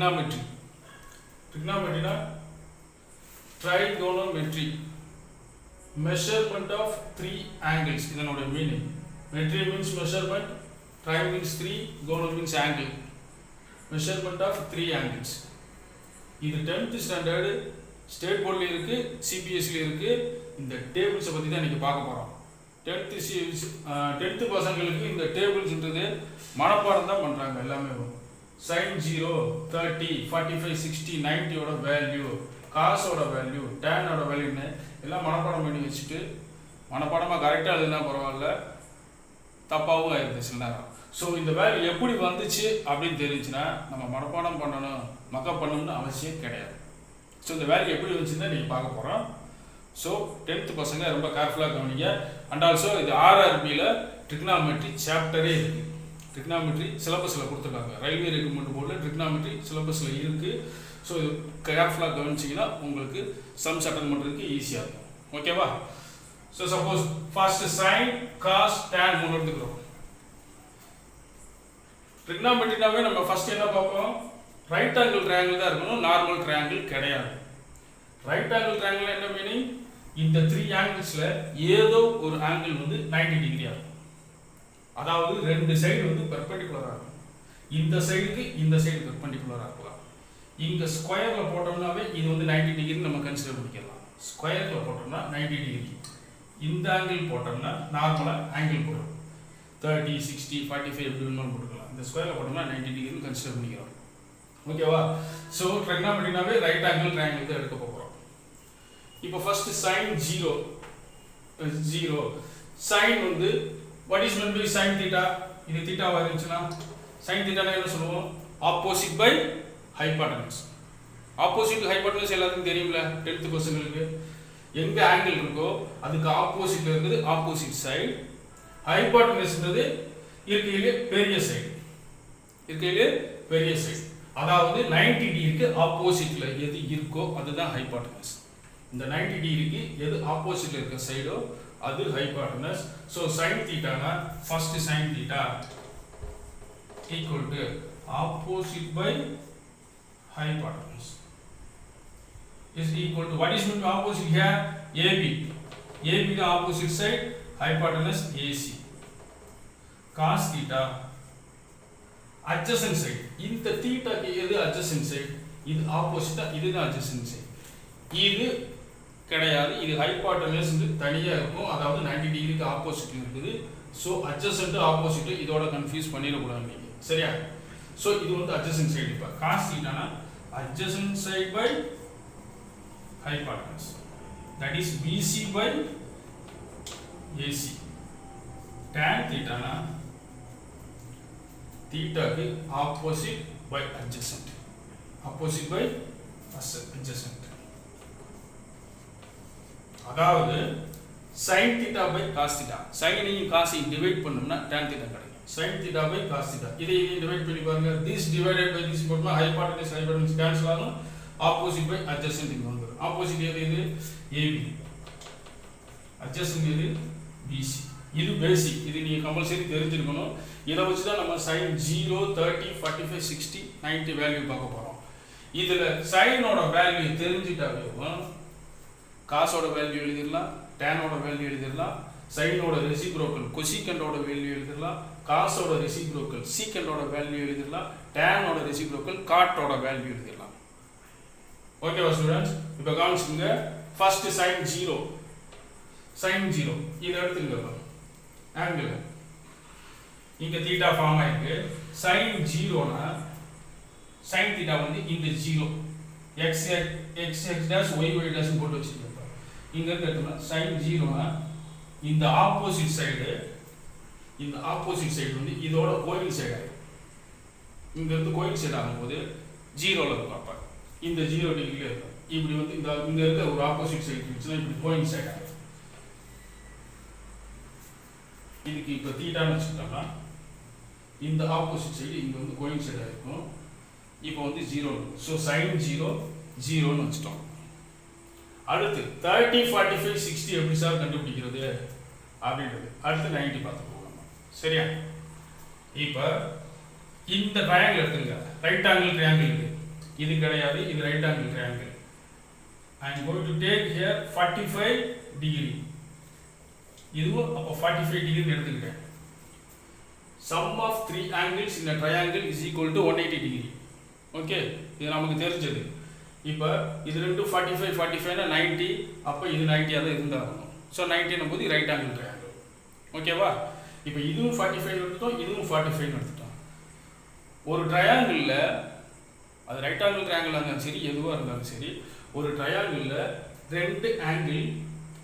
trigonometry. Trigonometry na trigonometry. Measurement of three angles. This is the meaning. Metry means measurement. Tri means three. Gono means angle. Measurement of three angles. This 10th standard state board la irukku, CBSE la irukku. இந்த tables பத்தி தான் இன்னைக்கு பார்க்க போறோம். 10th பசங்களுக்கு இந்த டேபிள்ஸ்ன்றது மனப்பாடம் தான் பண்றாங்க எல்லாமே. sin 0 30 45 60 90 ஓட வேல்யூ, cos ஓட வேல்யூ, tan ஓட வேல்யூன்னு எல்லாம் மனப்பாடம் பண்ணி வச்சுட்டு மனப்பாடமா கரெக்டா எழுதினா பரவாயில்ல, தப்பாவும் ஆயிடுது சில நேரம். ஸோ இந்த வேல்யூ எப்படி வந்துச்சு அப்படின்னு தெரிஞ்சுன்னா நம்ம மனப்பாடம் பண்ணணும், மக்கப் பண்ணணும்னு அவசியம் கிடையாது. ஸோ இந்த வேல்யூ எப்படி வந்துச்சுன்னு தான் நீங்கள் பார்க்க போகிறோம். ஸோ 10th பசங்க ரொம்ப கேர்ஃபுல்லாக கவனிங்க. அண்ட் ஆல்சோ இது RRBயில் ட்ரிக்னாமெட்ரி சாப்டரே இருக்குது. ட்ரிக்னாமெட்ரி சிலபஸில் கொடுத்துருக்காங்க. ரயில்வே ரெக்ரூட்மெண்ட் போர்டில் ட்ரிக்னாமெட்ரி சிலபஸில் இருக்குது. ஸோ இது கேர்ஃபுல்லாக கவனிச்சிங்கன்னா உங்களுக்கு சம்ஸ் அட்டன் பண்ணுறதுக்கு ஈஸியாக இருக்கும். ஓகேவா? So suppose first sine cos tan மூணு எடுத்துக்கிறோம். ட்ரிக்னாமெட்ரினாவே நம்ம ஃபர்ஸ்ட் என்ன பார்ப்போம்? ரைட் ஆங்கிள் ட்ரையாங்கிள் தான் இருக்கணும், நார்மல் ட்ரையாங்கிள் கிடையாது. ரைட் ஆங்கிள் ட்ரையாங்கிள் என்ன மீனிங்? இந்த 3 ஆங்கிள்ஸ்ல ஏதோ ஒரு ஆங்கிள் வந்து 90 டிகிரி ஆகும். அதாவது ரெண்டு சைடு வந்து பெர்பெண்டிகுலரா இருக்கும். இந்த சைடுக்கு இந்த சைடு பெர்பெண்டிகுலரா இருக்கலாம். இங்க ஸ்கொயர்ல போட்டோம்னாவே இது வந்து 90 டிகிரி நம்ம கன்சிடர் பண்ணிக்கலாம். ஸ்கொயர்ல போட்டோம்னா 90 டிகிரி. இந்த ஆங்கிள் போட்டோம்னா நார்மலா ஆங்கிள் போடும். 30 60 45 எப்படி வேணாலும் போட்டுக்கலாம். இந்த ஸ்கொயர்ல போட்டோம்னா 90 டிகிரின்னு கன்சிடர் பண்ணிக்கிறோம். ஓகேவா? ஸோ ட்ரிக்னாமெட்ரினாவே ரைட் ஆங்கிள் ட்ரையாங்கிள் தான் எடுக்க போகிறோம். இப்போ ஃபர்ஸ்ட் sin 0 sin வந்து what is meant by sin theta? இது தீட்டாவா இருந்துச்சுன்னா sin theta என்ன சொல்லுவோம்? Opposite by hypotenuse. Opposite hypotenuse எல்லாத்துக்கும் தெரியும்ல 10th பசங்களுக்கு. எங்க ஆங்கிள் இருக்கோ அதுக்கு ஆப்போசிட்ல இருக்குது ஆப்போசிட் சைடு. ஹைபோடெனஸ்ன்றது இருக்கையிலே பெரிய சைடு. இருக்கையிலே பெரிய சைடு. அதாவது 90 டிகிரிக்கு ஆப்போசிட்ல எது இருக்கோ அதுதான் ஹைபோடெனஸ். இந்த 90 டிகிரிக்கு எது ஆப்போசிட்ல இருக்க சைடோ அது ஹைபோடெனஸ். சோ sin தீட்டானா first sin theta equal to opposite by hypotenuse is equal to what is meant by opposite here? AB. AB the opposite side, hypotenuse AC. Cos theta adjacent side. இந்த தீட்டாக்கு எது adjacent side? இது opposite, இதுதான் adjacent side. இது கிடையாது, இது hypotenuse தனியா இருக்கும். அதாவது 90 டிகிரிக்கு ஆப்போசிட்ல இருக்குது. சோ adjacent opposite இதோட கன்ஃபியூஸ் பண்ணிர கூடாது நீங்க. சரியா? சோ இது வந்து adjacent side. இப்ப cos theta னா adjacent side by hypotenuse. That is BC by AC. Tan theta na theta ke opposite by adjacent. Opposite by adjacent. அதாவது sin theta by cos theta. sin ஐயும் cos ஐயும் divide பண்ணோம்னா tan theta கிடைக்கும். sin theta by cos theta. இதை divide பண்ணி பாருங்க. this divided by this போட்டோம்னா hypotenuse cancel ஆகும். opposite by adjacent இங்க வந்துரும். opposite எது? AB. adjacent எது? BC. இது பேசிக். இது நீங்க கம்பல்சரி தெரிஞ்சிருக்கணும். இத வச்சு தான் நம்ம sin 0 30 45 60 90 வேல்யூ பார்க்க போறோம். இதுல sin ஓட வேல்யூ தெரிஞ்சிட்டாவே cos ஓட வேல்யூ எழுதிரலாம், tan ஓட வேல்யூ எழுதிரலாம், sin ஓட ரெசிப்ரோக்கல் cosecant ஓட வேல்யூ எழுதிரலாம், cos ஓட ரெசிப்ரோக்கல் secant ஓட வேல்யூ எழுதிரலாம், tan ஓட ரெசிப்ரோக்கல் cot ஓட வேல்யூ எழுதிரலாம். ஓகேவா ஸ்டூடண்ட்ஸ்? இப்போ கவனிச்சுங்க. ஃபர்ஸ்ட் sin 0 இத எடுத்துங்க. ஆங்கிள் இங்க தீட்டா ஃபார்ம் ஆயிருக்கு. sin 0 னா sin தீட்டா வந்து இந்த 0 x dash y dash போட்டு வச்சிருக்கோம். இங்க எடுத்தோம்னா sin 0 னா இந்த ஆப்போசிட் சைடு வந்து இதோட கோயின்சைட் ஆயிடும். இங்க இருந்து கோயின்சைட் ஆகும்போது 0ல இருக்கும். அப்ப இந்த 0 டிகிரில இருக்கும். இப்படி வந்து இங்க இருக்க ஒரு ஆப்போசிட் சைடு இருந்துச்சுன்னா இப்படி கோயின்சைட் ஆகும். இதுக்கு இப்ப தீட்டான்னு வச்சுட்டோம்னா இந்த ஆப்போசிட் சைடு இங்க வந்து கோயின்சைட் ஆயிருக்கும். இப்போ வந்து 0. சோ sin 0 ன்னு வச்சுட்டோம். அடுத்து 30 45 60 எப்படி சார் கண்டுபிடிக்கிறது அப்படின்றது அடுத்து 90 பார்த்து போகலாம். சரியா? இப்போ இந்த ட்ரையாங்கிள் எடுத்துங்க. ரைட் ஆங்கிள் ட்ரையாங்கிள் இது. இது கிடையாது, இது right angle triangle. I am going to take here 45 degree. இதுவும் அப்போ 45 டிகிரி எடுத்துக்கிட்டேன். Sum of 3 angles in a triangle is equal to 180 degree. Okay, இது நமக்கு தெரிஞ்சது. இப்போ இது ரெண்டும் 45 45னா 90, அப்போ இது 90 தான் இருந்தாகணும். ஸோ 90 போது ரைட் ஆங்கிள் ட்ரையாங்கிள். ஓகேவா? இப்போ இதுவும் 45 எடுத்துட்டோம், இதுவும் 45 எடுத்துட்டோம். ஒரு ட்ரையாங்கிளில் அது ரைட் ஆங்கிள் ட்ரையாங்கிளாக இருந்தாலும் சரி, எதுவாக இருந்தாலும் சரி, ஒரு ட்ரையாங்கிளில் 2 ஆங்கிள்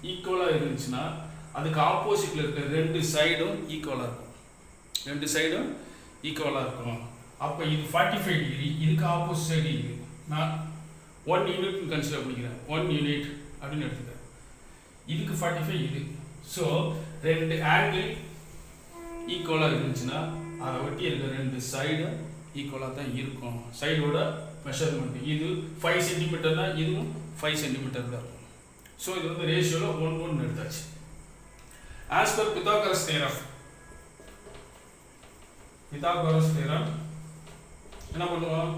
ஈக்குவலாக இருந்துச்சுன்னா அதுக்கு ஆப்போசிட்டில் இருக்கிற 2 சைடும் ஈக்குவலாக இருக்கும். 2 சைடும் ஈக்குவலாக இருக்கும். அப்போ இது 45 டிகிரி, இதுக்கு ஆப்போசிட் சைடு இது. நான் 1 யூனிட்னு கன்சிடர் பண்ணிக்கிறேன். 1 யூனிட் அப்படின்னு எடுத்துக்கிறேன். இதுக்கு 45 இது. ஸோ 2 ஆங்கிள் ஈக்குவலாக இருந்துச்சுன்னா அதை ஒட்டி இருக்கிற 2 சைடும் ஈக்குவலாக தான் இருக்கும். சைடோட மெஷர்மெண்ட் இது 5 சென்டிமீட்டர்னா இதுவும் 5 சென்டிமீட்டர் தான் இருக்கும். ஸோ இது வந்து ரேஷியோவில் 1:1 எடுத்தாச்சு. As per Pythagoras theorem, Pythagoras theorem என்ன பண்ணுவோம்?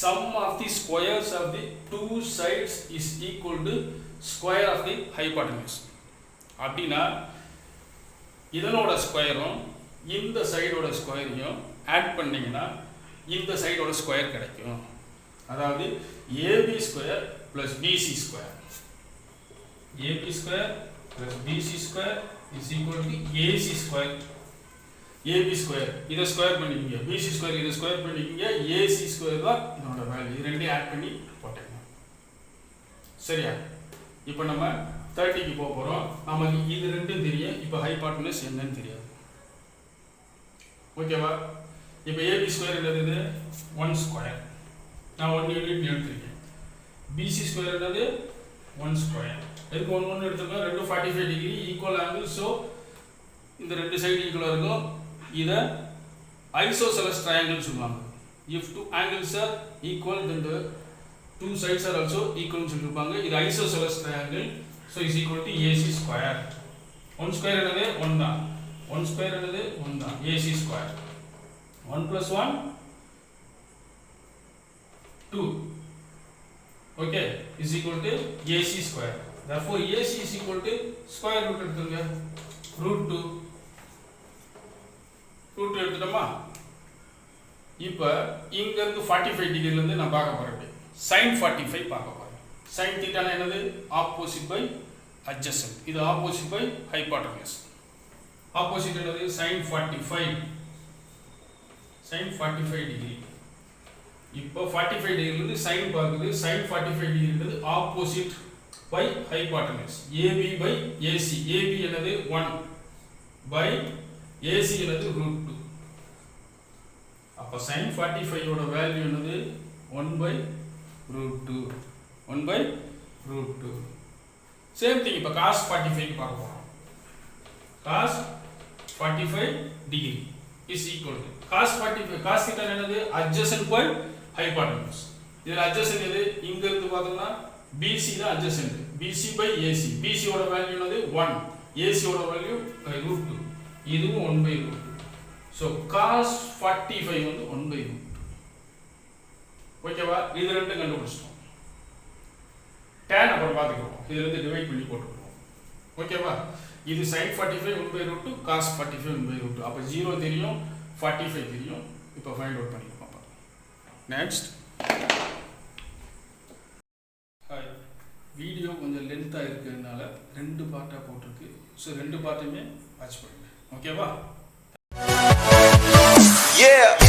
Sum of the squares of the two sides is equal to square of the hypotenuse. அப்படின்னா இதனோட ஸ்கொயரும் இந்த சைடோட ஸ்கொயரையும் ஆட் பண்ணிங்கன்னா இந்த சைடோட ஸ்கொயர் கிடைக்கும். அதாவது AB square plus BC square, AB square plus BC square is equal to AC square. AB square இதை square பண்ணிக்கிங்க, BC square இதை ஸ்கொயர் பண்ணிக்கிங்க, ஏசி ஸ்கொயர் தான் இதனோட வேல்யூ. இது ரெண்டையும் ஆட் பண்ணி போட்டேங்க. சரியா? இப்போ நம்ம 30க்கு போக போகிறோம். நமக்கு இது ரெண்டும் தெரியும். இப்போ ஹைபாட்டனஸ் என்னன்னு தெரியாது. ஓகேவா? இப்போ ஏபி ஸ்கொயர் என்னது? 1 ஸ்கொயர். நான் 1 யூனிட் எடுத்துருக்கேன். பிசி ஸ்கொயர் என்னது? 1 ஸ்கொயர். எதுக்கு 1:1 எடுத்துருக்கோம்? ரெண்டும் 45 டிகிரி ஈக்குவல் ஆங்கிள். ஸோ இந்த 2 சைடு ஈக்குவலாக இருக்கும். இதை ஐசோசெலஸ் ட்ரையாங்கிள் சொல்லுவாங்க. If 2 angles are equal then the 2 sides are also equal சொல்லிருப்பாங்க. இது isosceles triangle. So is equal to AC square. 1 square என்னது? 1 தான். 1 ஸ்கொயர் என்னது? 1 தான். AC square 1 + 1 2. Okay, is equal to AC square. therefore AC is equal to square root எடுத்துங்க, √2. Root எடுத்துட்டோமா? இப்போ இங்கேருந்து 45 டிகிரிலேருந்து நான் பார்க்க போகிறேன். sin 45 பார்க்க போகிறேன். sin தீட்டானா என்னது? Opposite by adjacent. இது ஆப்போசிட் பை ஹைபாட்டனஸ். ஆப்போசிட் என்னது? sin 45. sin 45 degree. இப்போ 45 டிகிரிலேருந்து sin பார்க்குது. sin 45 டிகிரின்றது opposite by hypotenuse. AB by AC. AB என்னது? 1 பை ஏசி என்னது? √2. அப்போ sin 45 ஓட வேல்யூ என்னது? 1/√2. 1/√2. சேம் திங் இப்போ cos 45 பார்க்க போகிறோம். cos 45 degree is equal to cos 45. cos θ என்னது? Adjacent by hypotenuse. இதில் அட்ஜசன்ட் எது? இங்கிருந்து பார்த்தோம்னா பிசி தான் adjacent. BC by AC. BC ஓட வேல்யூ என்னது? 1. ஏசி ஓட வேல்யூ √2. இதுவும் 1/√2. ஸோ cos 45 வந்து 1/√2. ஓகேவா? இது ரெண்டும் கண்டுபிடிச்சிட்டோம். tan அப்புறம் பார்த்துக்குவோம். இதுலேருந்து டிவைட் பண்ணி போட்டுக்குவோம். ஓகேவா? இது sin 45 1/√2, cos 45 1/√2. அப்போ 0 தெரியும், 45 தெரியும். இப்போ ஃபைண்ட் அவுட் பண்ணிக்கலாம். நெக்ஸ்ட், வீடியோ கொஞ்சம் லென்த்தாக இருக்கிறதுனால 2 பார்ட்டாக போட்டிருக்கு. ஸோ 2 பார்ட்டுமே வாட்ச் பண்ணுங்க. ஓகேவா? Yeah.